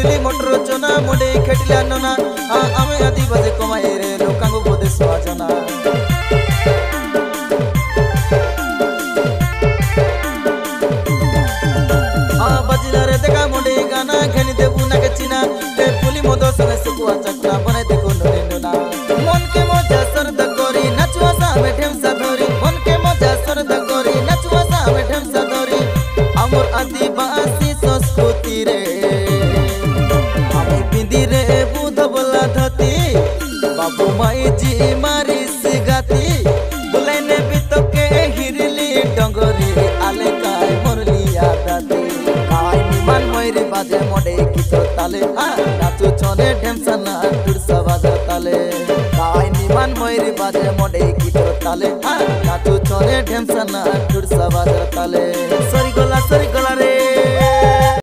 खेटिली motor चना मुंडे खेटिला नना आमे आदि बजे कमाए रे लोकांगो बोदे स्वाजना बजिला रे देखा मुंडे गाना घेनी देबू ना के चिना ते पुली मोदो संगे सुकुआ चकना बने देखो नोरे नोना मन के मजा सरद गोरी नचवा सा में ढेमसा धोरी मन के मजा सरद गोरी नचवा सा में ढेमसा धोरी अमर आदिवासी संस्कृति रे रे बुध बोला धती बाबू माई जी मारी सिगाती बुलाइने बितो के हिरली डंगरी आले काय मोरली आदाती काय निमान मोइरी बाजे मोडे कितो ताले नाचू चले ढेमसाना दुरसा बाजा ताले काय निमान मोइरी बाजे मोडे कितो ताले नाचू चले ढेमसाना दुरसा बाजा ताले सरी गोला रे